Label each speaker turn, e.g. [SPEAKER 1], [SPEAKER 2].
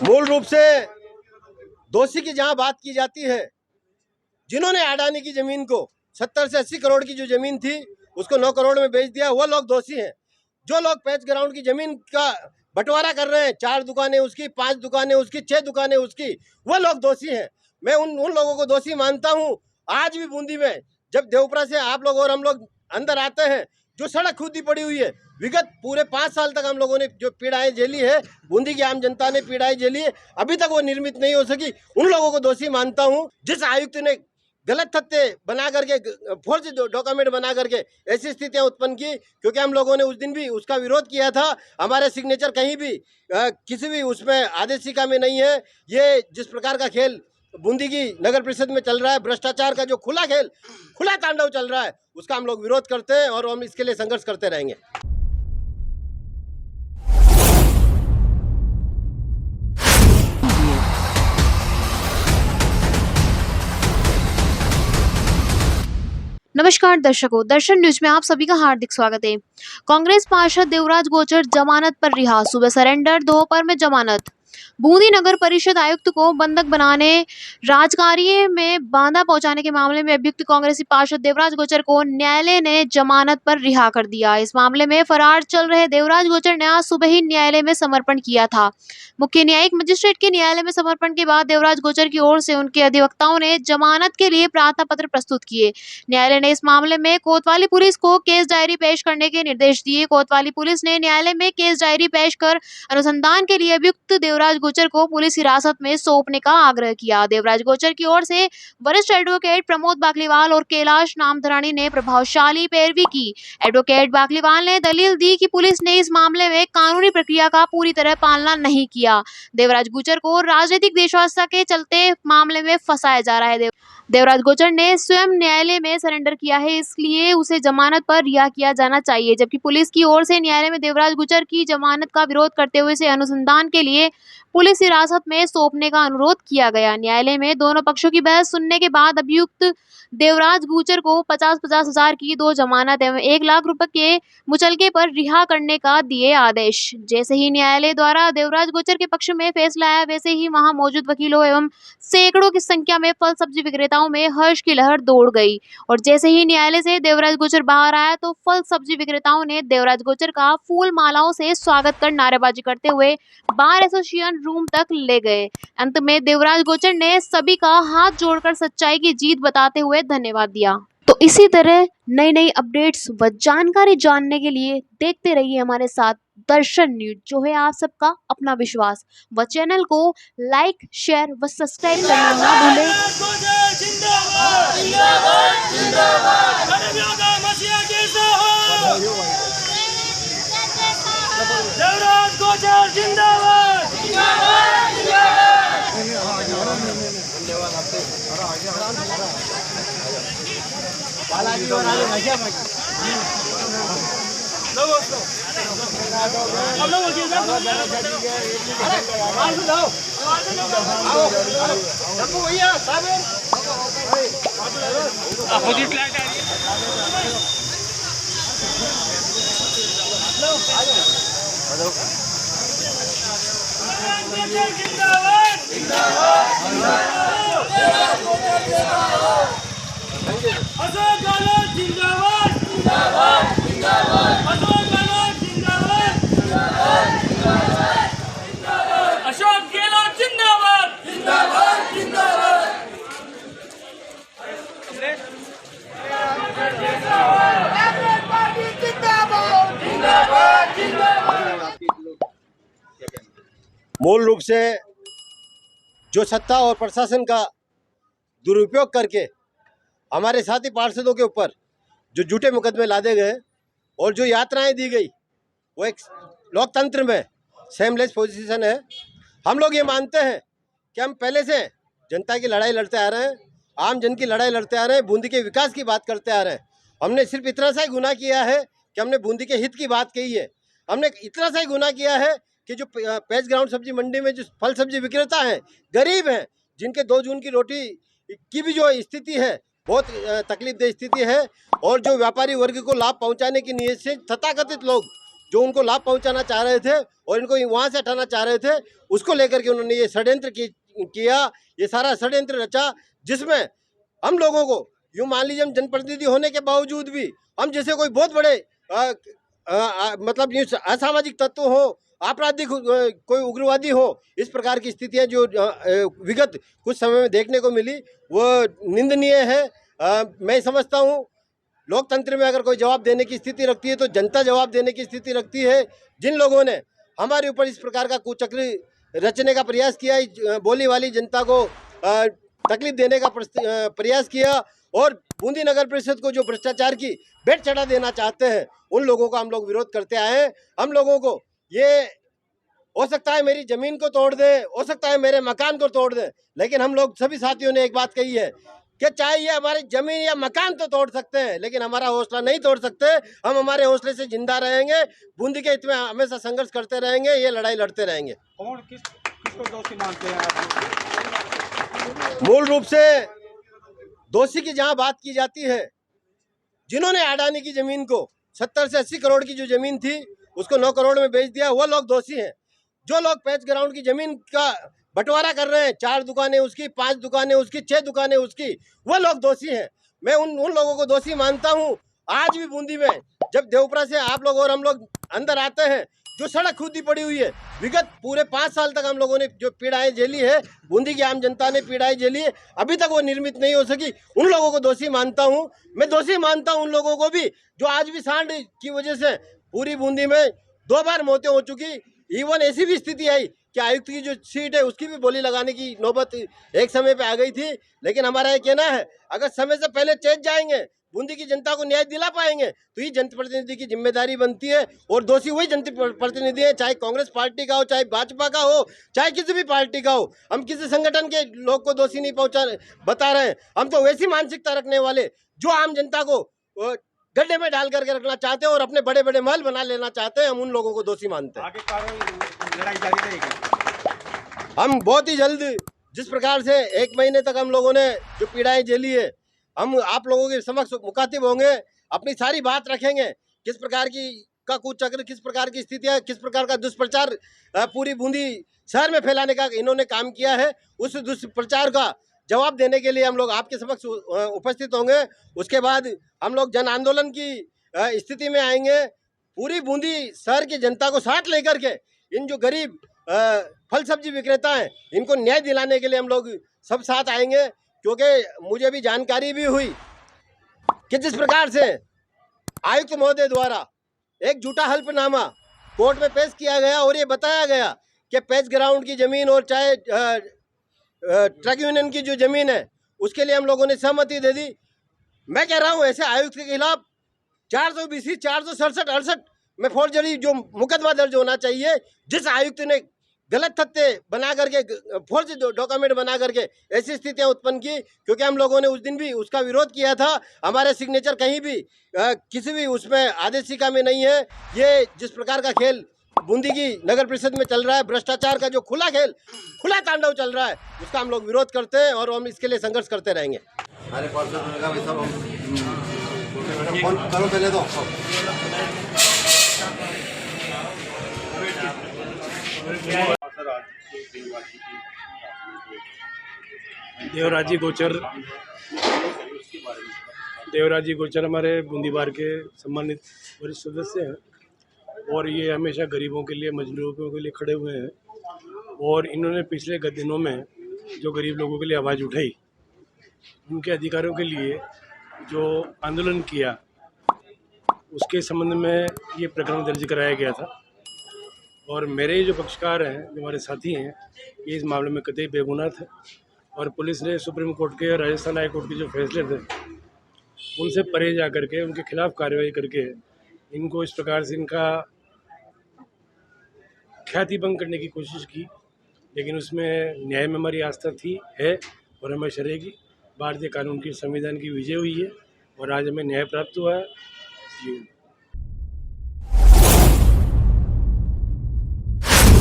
[SPEAKER 1] मूल रूप से दोषी की जहां बात की जाती है, जिन्होंने अडानी की जमीन को 70 से 80 करोड़ की जो जमीन थी उसको 9 करोड़ में बेच दिया, वो लोग दोषी हैं। जो लोग पैच ग्राउंड की जमीन का बंटवारा कर रहे हैं, 4 दुकानें उसकी, 5 दुकानें उसकी, 6 दुकानें उसकी, वो लोग दोषी हैं। मैं उन लोगों को दोषी मानता हूं। आज भी बूंदी में जब देवपुरा से आप लोग और हम लोग अंदर आते हैं, जो सड़क खुदी पड़ी हुई है, विगत पूरे 5 साल तक हम लोगों ने जो पीड़ाएं झेली है, बूंदी की आम जनता ने पीड़ाएं झेली है, अभी तक वो निर्मित नहीं हो सकी। उन लोगों को दोषी मानता हूं। जिस आयुक्त ने गलत तथ्य बना करके, फर्जी डॉक्यूमेंट बना करके ऐसी स्थितियां उत्पन्न की, क्योंकि हम लोगों ने उस दिन भी उसका विरोध किया था। हमारे सिग्नेचर कहीं भी किसी भी उसमें आदेशिका में नहीं है। ये जिस प्रकार का खेल बूंदी की नगर परिषद में चल रहा है, भ्रष्टाचार का जो खुला खेल, खुला तांडव चल रहा है, उसका हम लोग विरोध करते हैं और हम इसके लिए संघर्ष करते रहेंगे।
[SPEAKER 2] नमस्कार दर्शकों, दर्शन न्यूज में आप सभी का हार्दिक स्वागत है। कांग्रेस पार्षद देवराज गोचर जमानत पर रिहा, सुबह सरेंडर, दोपहर में जमानत। बूंदी नगर परिषद आयुक्त को बंधक बनाने, राजकार्य में बाधा पहुंचाने के मामले में अभियुक्त कांग्रेसी पार्षद देवराज गोचर को न्यायालय ने जमानत पर रिहा कर दिया। इस मामले में फरार चल रहे देवराज गोचर ने आज सुबह ही न्यायालय में समर्पण किया था। मुख्य न्यायिक मजिस्ट्रेट के न्यायालय में समर्पण के बाद देवराज गोचर की ओर से उनके अधिवक्ताओं ने जमानत के लिए प्रार्थना पत्र प्रस्तुत किए। न्यायालय ने इस मामले में कोतवाली पुलिस को केस डायरी पेश करने के निर्देश दिए। कोतवाली पुलिस ने न्यायालय में केस डायरी पेश कर अनुसंधान के लिए अभियुक्त देवराज गोचर को पुलिस हिरासत में सौंपने का आग्रह किया। देवराज गोचर की ओर से वरिष्ठ एडवोकेट प्रमोद बाकलीवाल और कैलाश नामधरानी ने प्रभावशाली पैरवी की। एडवोकेट बाकलीवाल ने दलील दी कि पुलिस ने इस मामले में कानूनी प्रक्रिया का पूरी तरह पालना नहीं किया। देवराज गोचर को राजनीतिक देशवासिता के चलते मामले में फंसाया जा रहा है। देवराज गोचर ने स्वयं न्यायालय में सरेंडर किया है, इसलिए उसे जमानत पर रिहा किया जाना चाहिए। जबकि पुलिस की ओर से न्यायालय में देवराज गोचर की जमानत का विरोध करते हुए इसे अनुसंधान के लिए पुलिस हिरासत में सौंपने का अनुरोध किया गया। न्यायालय में दोनों पक्षों की बहस सुनने के बाद अभियुक्त देवराज गोचर को 50-50 हजार की 2 जमानत एवं 1 लाख रुपए के मुचलके पर रिहा करने का दिए आदेश। जैसे ही न्यायालय द्वारा देवराज गोचर के पक्ष में फैसला आया, वैसे ही वहां मौजूद वकीलों एवं सैकड़ों की संख्या में फल सब्जी विक्रेताओं में हर्ष की लहर दौड़ गई। और जैसे ही न्यायालय से देवराज गोचर बाहर आया तो फल सब्जी विक्रेताओं ने देवराज गोचर का फूल मालाओं से स्वागत कर नारेबाजी करते हुए बार एसोसिएशन रूम तक ले गए। अंत में देवराज गोचर ने सभी का हाथ जोड़कर सच्चाई की जीत बताते हुए धन्यवाद दिया। तो इसी तरह नई नई अपडेट्स व जानकारी जानने के लिए देखते रहिए हमारे साथ दर्शन न्यूज, जो है आप सबका अपना विश्वास। व चैनल को लाइक, शेयर व सब्सक्राइब करना ना भूलें।
[SPEAKER 3] देवराज गोचर जिंदाबाद। बालाजी और आगे नशा में हम लोग वकील साहब आओ सबको भैया साहब अपोजिट लाइट आ रही है। जिंदाबाद जिंदाबाद अशोक गहलोत जिंदाबाद जिंदाबाद जिंदाबाद अशोक गहलोत जिंदाबाद जिंदाबाद जिंदाबाद अशोक गहलोत जिंदाबाद जिंदाबाद जिंदाबाद जिंदाबाद जिंदाबाद।
[SPEAKER 1] मूल रूप से जो सत्ता और प्रशासन का दुरुपयोग करके हमारे साथी पार्षदों के ऊपर जो झूठे मुकदमे लादे गए और जो यात्राएं दी गई, वो एक लोकतंत्र में सेमलेस पोजीशन है। हम लोग ये मानते हैं कि हम पहले से जनता की लड़ाई लड़ते आ रहे हैं, आम जन की लड़ाई लड़ते आ रहे हैं, बूंदी के विकास की बात करते आ रहे हैं। हमने सिर्फ इतना सा ही गुनाह किया है कि हमने बूंदी के हित की बात कही है। हमने इतना सा ही गुनाह किया है कि जो पैच ग्राउंड सब्जी मंडी में जो फल सब्जी विक्रेता हैं, गरीब हैं, जिनके 2 जून की रोटी की भी जो स्थिति है बहुत तकलीफदेह स्थिति है, और जो व्यापारी वर्ग को लाभ पहुंचाने की नीयत से तथाकथित लोग जो उनको लाभ पहुंचाना चाह रहे थे और इनको वहां से हटाना चाह रहे थे, उसको लेकर के उन्होंने ये षड्यंत्र किया, ये सारा षड्यंत्र रचा, जिसमें हम लोगों को यूँ मान लीजिए हम जनप्रतिनिधि होने के बावजूद भी हम जैसे कोई बहुत बड़े मतलब यूँ असामाजिक तत्व हो, आपराधिक कोई उग्रवादी हो, इस प्रकार की स्थितियां जो विगत कुछ समय में देखने को मिली वो निंदनीय है। मैं समझता हूँ लोकतंत्र में अगर कोई जवाब देने की स्थिति रखती है तो जनता जवाब देने की स्थिति रखती है। जिन लोगों ने हमारे ऊपर इस प्रकार का कुचक्र रचने का प्रयास किया, बोली वाली जनता को तकलीफ देने का प्रयास किया और बूंदी नगर परिषद को जो भ्रष्टाचार की भेंट चढ़ा देना चाहते हैं, उन लोगों का हम लोग विरोध करते आए हैं। हम लोगों को ये हो सकता है मेरी जमीन को तोड़ दे, हो सकता है मेरे मकान को तोड़ दे, लेकिन हम लोग सभी साथियों ने एक बात कही है कि चाहे ये हमारी जमीन या मकान तो तोड़ सकते हैं, लेकिन हमारा हौसला नहीं तोड़ सकते। हम हमारे हौसले से जिंदा रहेंगे, बूंदी के हित में हमेशा संघर्ष करते रहेंगे, ये लड़ाई लड़ते रहेंगे।
[SPEAKER 4] कौन किसको दोषी मानते हैं आप?
[SPEAKER 1] मूल रूप से दोषी की जहां बात की जाती है, जिन्होंने अडानी की जमीन को 70 से 80 करोड़ की जो जमीन थी उसको 9 करोड़ में बेच दिया, वो लोग दोषी हैं। जो लोग पैच ग्राउंड की जमीन का बंटवारा कर रहे हैं, 4 दुकानें उसकी, 5 दुकानें उसकी, 6 दुकानें उसकी, वो लोग दोषी हैं। मैं उन लोगों को दोषी मानता हूं। आज भी बूंदी में जब देवपुरा से आप लोग और हम लोग अंदर आते हैं, जो सड़क खुदी पड़ी हुई है, विगत पूरे 5 साल तक हम लोगों ने जो पीड़ाएं झेली है, बूंदी की आम जनता ने पीड़ाएं झेली है, अभी तक वो निर्मित नहीं हो सकी। उन लोगों को दोषी मानता हूं। मैं दोषी मानता हूं उन लोगों को भी जो आज भी सांड की वजह से पूरी बूंदी में 2 बार मौतें हो चुकी। इवन ऐसी भी स्थिति आई कि आयुक्त की जो सीट है उसकी भी बोली लगाने की नौबत एक समय पे आ गई थी। लेकिन हमारा ये कहना है, अगर समय से पहले चेत जाएंगे, बूंदी की जनता को न्याय दिला पाएंगे, तो ये जनप्रतिनिधि की जिम्मेदारी बनती है। और दोषी वही जनप्रतिनिधि है, चाहे कांग्रेस पार्टी का हो, चाहे भाजपा का हो, चाहे किसी भी पार्टी का हो। हम किसी संगठन के लोग को दोषी नहीं बता रहे हैं। हम तो वैसी मानसिकता रखने वाले जो आम जनता को गड्ढे में डाल करके रखना चाहते हैं और अपने बड़े बड़े महल बना लेना चाहते हैं, हम उन लोगों को दोषी मानते हैं।
[SPEAKER 4] आगे कार्रवाई लड़ाई जारी रहेगी।
[SPEAKER 1] हम बहुत ही जल्द, जिस प्रकार से 1 महीने तक हम लोगों ने जो पीड़ाएं झेली है, हम आप लोगों के समक्ष मुखातिब होंगे, अपनी सारी बात रखेंगे, किस प्रकार की का कुचक्र, किस प्रकार की स्थितियां, किस प्रकार का दुष्प्रचार पूरी बूंदी शहर में फैलाने का इन्होंने काम किया है। उस दुष्प्रचार का जवाब देने के लिए हम लोग आपके समक्ष उपस्थित होंगे। उसके बाद हम लोग जन आंदोलन की स्थिति में आएंगे। पूरी बूंदी शहर की जनता को साथ लेकर के इन जो गरीब फल सब्जी विक्रेता हैं, इनको न्याय दिलाने के लिए हम लोग सब साथ आएंगे। क्योंकि मुझे भी जानकारी भी हुई कि जिस प्रकार से आयुक्त महोदय द्वारा एक झूठा हल्फनामा कोर्ट में पेश किया गया और ये बताया गया कि पैच ग्राउंड की ज़मीन और चाहे ट्रक यूनियन की जो ज़मीन है उसके लिए हम लोगों ने सहमति दे दी। मैं कह रहा हूँ ऐसे आयुक्त के खिलाफ 420, 467, 68 में फौजदारी जो मुकदमा दर्ज होना चाहिए। जिस आयुक्त ने गलत तथ्य बना करके, फर्जी डॉक्यूमेंट बना करके ऐसी स्थितियां उत्पन्न की, क्योंकि हम लोगों ने उस दिन भी उसका विरोध किया था। हमारे सिग्नेचर कहीं भी किसी भी उसमें आदेशिका में नहीं है। ये जिस प्रकार का खेल बूंदी की नगर परिषद में चल रहा है, भ्रष्टाचार का जो खुला खेल, खुला तांडव चल रहा है, उसका हम लोग विरोध करते हैं और हम इसके लिए संघर्ष करते रहेंगे। अरे करो पहले तो
[SPEAKER 5] देवराज जी गोचर हमारे बूंदी बार के सम्मानित वरिष्ठ सदस्य हैं और ये हमेशा गरीबों के लिए, मजदूरों के लिए खड़े हुए हैं। और इन्होंने पिछले दिनों में जो गरीब लोगों के लिए आवाज़ उठाई, उनके अधिकारों के लिए जो आंदोलन किया, उसके संबंध में ये प्रकरण दर्ज कराया गया था। और मेरे जो पक्षकार हैं, जो हमारे साथी हैं, ये इस मामले में कतई बेगुनाह थे। और पुलिस ने सुप्रीम कोर्ट के, राजस्थान हाई कोर्ट के जो फैसले थे, उनसे परे जा करके उनके खिलाफ कार्रवाई करके इनको इस प्रकार से इनका ख्याति भंग करने की कोशिश की। लेकिन उसमें न्याय में हमारी आस्था थी, है और हमेशा रहेगी। भारतीय कानून की, संविधान की विजय हुई है और आज हमें न्याय प्राप्त हुआ है।